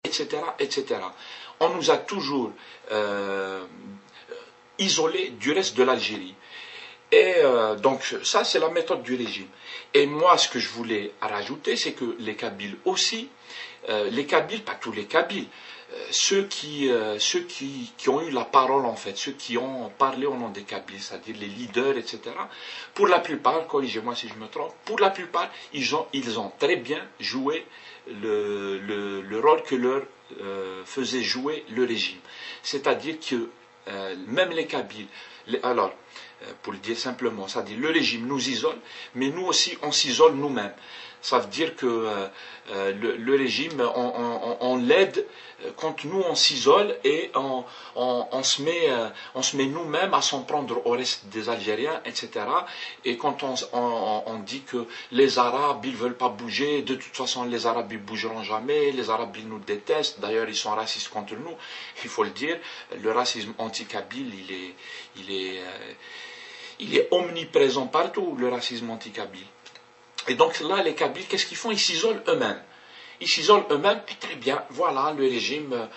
etc., etc. On nous a toujours isolés du reste de l'Algérie. Et donc ça, c'est la méthode du régime. Et moi, ce que je voulais rajouter, c'est que les Kabyles aussi, les Kabyles, pas tous les Kabyles, ceux qui ont eu la parole en fait, ceux qui ont parlé au nom des Kabyles, c'est-à-dire les leaders, etc., pour la plupart, corrigez-moi si je me trompe, pour la plupart, ils ont très bien joué le rôle que leur faisait jouer le régime. C'est-à-dire que même les Kabyles, alors, pour le dire simplement, c'est-à-dire le régime nous isole, mais nous aussi on s'isole nous-mêmes. Ça veut dire que le régime, on l'aide quand nous on s'isole et on se met nous-mêmes à s'en prendre au reste des Algériens, etc. Et quand on dit que les Arabes, ils ne veulent pas bouger, de toute façon les Arabes ils ne bougeront jamais, les Arabes ils nous détestent, d'ailleurs ils sont racistes contre nous, il faut le dire, le racisme anti-kabyle il est omniprésent partout, le racisme anti-kabyle. Et donc là, les Kabyles, qu'est-ce qu'ils font? Ils s'isolent eux-mêmes. Ils s'isolent eux-mêmes, et très bien, voilà, le régime,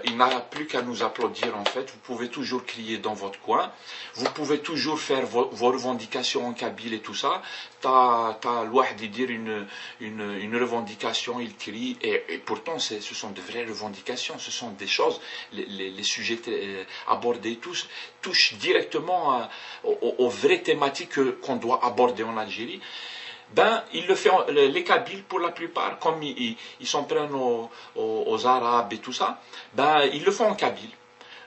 il n'a plus qu'à nous applaudir en fait. Vous pouvez toujours crier dans votre coin, vous pouvez toujours faire vos revendications en Kabyle et tout ça. T'as l'ouahd de dire une revendication, il crie, et pourtant ce sont de vraies revendications, ce sont des choses, les sujets abordés tous touchent directement aux vraies thématiques qu'on doit aborder en Algérie. Ben, les Kabyles, pour la plupart, comme ils s'en prennent aux Arabes et tout ça, ben, ils le font en Kabyle.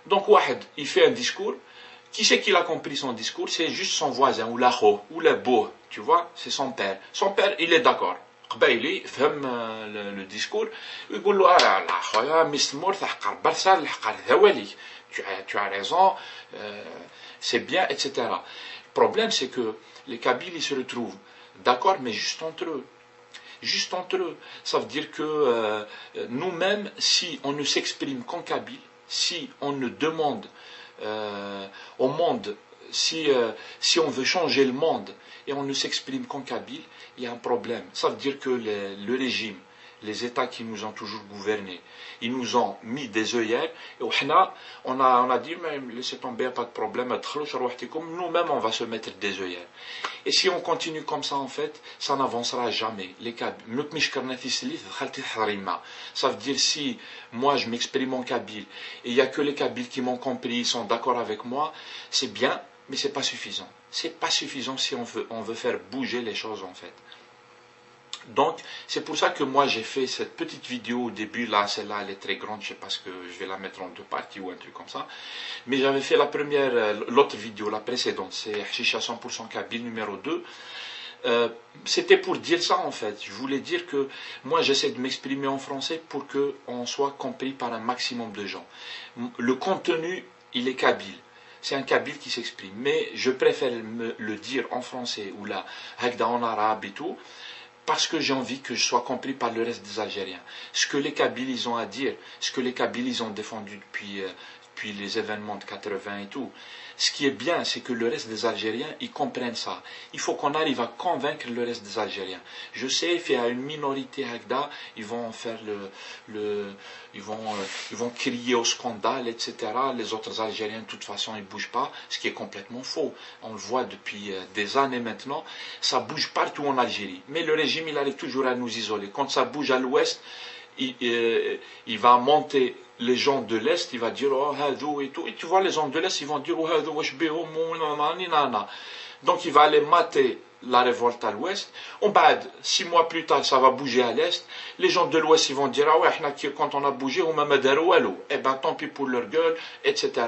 Donc, Wahed, il fait un discours. Qui c'est qui a compris son discours? C'est juste son voisin, ou l'akho, ou le beau, tu vois, c'est son père. Son père, il est d'accord. قبايلي فهم le discours ويقول له لا خويا مسمور تحقر برشا الحقر ذوالي tu as raison c'est bien etc. Le problème c'est que les Kabyles ils se retrouvent d'accord, mais juste entre eux. Juste entre eux. Ça veut dire que nous-mêmes, si on ne s'exprime qu'en Kabyle, si on ne demande au monde, si on veut changer le monde et on ne s'exprime qu'en Kabyle, il y a un problème. Ça veut dire que le régime, les États qui nous ont toujours gouvernés, ils nous ont mis des œillères et on a dit mais laissez tomber, pas de problème, nous-mêmes on va se mettre des œillères. Et si on continue comme ça en fait, ça n'avancera jamais. Ça veut dire si moi je m'exprime en Kabyle et il n'y a que les Kabyles qui m'ont compris, ils sont d'accord avec moi, c'est bien, mais c'est pas suffisant. C'est pas suffisant si on veut faire bouger les choses en fait. Donc, c'est pour ça que moi j'ai fait cette petite vidéo au début, là, celle-là elle est très grande, je sais pas ce que je vais la mettre en deux parties ou un truc comme ça. Mais j'avais fait l'autre vidéo, la précédente, c'est Chicha 100% Kabyle numéro 2. C'était pour dire ça en fait. Je voulais dire que moi j'essaie de m'exprimer en français pour qu'on soit compris par un maximum de gens. Le contenu, il est kabyle. C'est un kabyle qui s'exprime. Mais je préfère le dire en français ou là, en arabe et tout, parce que j'ai envie que je sois compris par le reste des Algériens. Ce que les Kabyles ils ont à dire, ce que les Kabyles ils ont défendu depuis les événements de 80 et tout. Ce qui est bien, c'est que le reste des Algériens, ils comprennent ça. Il faut qu'on arrive à convaincre le reste des Algériens. Je sais, il y a une minorité Hagda, ils vont faire ils vont crier au scandale, etc. Les autres Algériens, de toute façon, ils ne bougent pas, ce qui est complètement faux. On le voit depuis des années maintenant, ça bouge partout en Algérie. Mais le régime, il arrive toujours à nous isoler. Quand ça bouge à l'ouest, il va monter les gens de l'Est, il va dire oh hadou et tout. Et tu vois les gens de l'Est, ils vont dire oh hadou wesh bihom nana. Donc il va aller mater la révolte à l'Ouest. On bad 6 mois plus tard, ça va bouger à l'Est. Les gens de l'Ouest, ils vont dire ah ouais, quand on a bougé, on m'a madarou allo. Eh ben tant pis pour leur gueule, etc.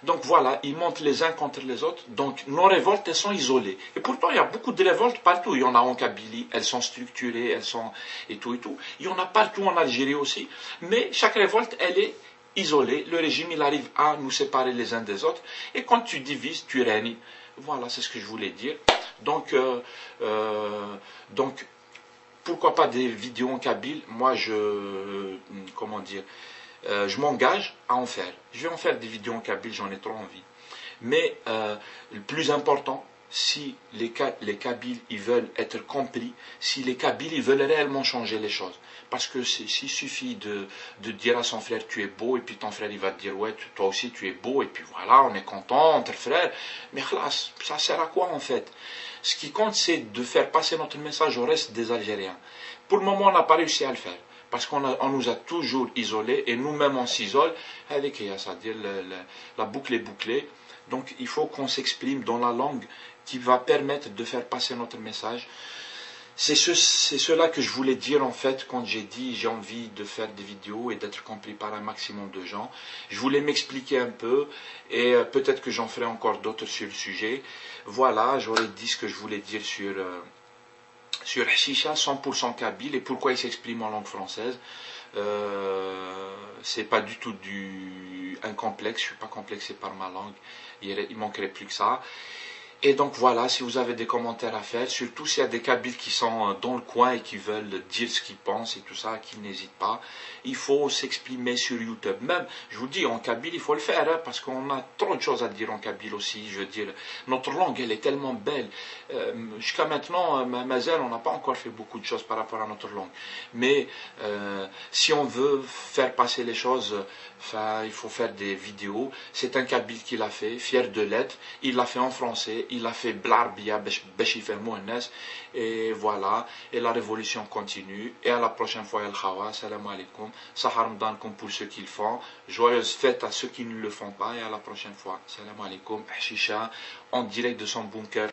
Donc voilà, ils montent les uns contre les autres. Donc nos révoltes, elles sont isolées. Et pourtant, il y a beaucoup de révoltes partout. Il y en a en Kabylie, elles sont structurées, elles sont et tout et tout. Il y en a partout en Algérie aussi. Mais chaque révolte, elle est isolée. Le régime, il arrive à nous séparer les uns des autres. Et quand tu divises, tu règnes. Voilà, c'est ce que je voulais dire. Donc, pourquoi pas des vidéos en kabyle? Moi, je m'engage à en faire. Je vais en faire des vidéos en kabyle, j'en ai trop envie. Mais le plus important, si les Kabyles ils veulent être compris, si les Kabyles ils veulent réellement changer les choses. Parce que s'il suffit de dire à son frère tu es beau, et puis ton frère il va te dire ouais toi aussi tu es beau, et puis voilà on est content entre frères, mais khlas, ça sert à quoi en fait? Ce qui compte c'est de faire passer notre message au reste des Algériens. Pour le moment on n'a pas réussi à le faire. Parce qu'on nous a toujours isolés, et nous-mêmes on s'isole, c'est-à-dire la boucle est bouclée. Donc il faut qu'on s'exprime dans la langue qui va permettre de faire passer notre message. C'est cela que je voulais dire en fait quand j'ai dit j'ai envie de faire des vidéos et d'être compris par un maximum de gens. Je voulais m'expliquer un peu, et peut-être que j'en ferai encore d'autres sur le sujet. Voilà, j'aurais dit ce que je voulais dire sur Hashicha 100% kabyle et pourquoi il s'exprime en langue française. C'est pas du tout un complexe, je suis pas complexé par ma langue, il manquerait plus que ça. Et donc voilà, si vous avez des commentaires à faire, surtout s'il y a des Kabyles qui sont dans le coin et qui veulent dire ce qu'ils pensent et tout ça, qu'ils n'hésitent pas, il faut s'exprimer sur YouTube. Même, je vous dis, en Kabyle, il faut le faire, hein, parce qu'on a trop de choses à dire en Kabyle aussi. Je veux dire, notre langue, elle est tellement belle. Jusqu'à maintenant, Mazel, on n'a pas encore fait beaucoup de choses par rapport à notre langue. Mais si on veut faire passer les choses, il faut faire des vidéos. C'est un Kabyle qui l'a fait, fier de l'être. Il l'a fait en français. Il a fait Blarbiya باش يفهموه الناس, et voilà, et la révolution continue, et à la prochaine fois el khawa, salam alaikum, sahar ramadankum pour ceux qui le font, joyeuses fêtes à ceux qui ne le font pas, et à la prochaine fois, salam alaikum, Hashicha en direct de son bunker.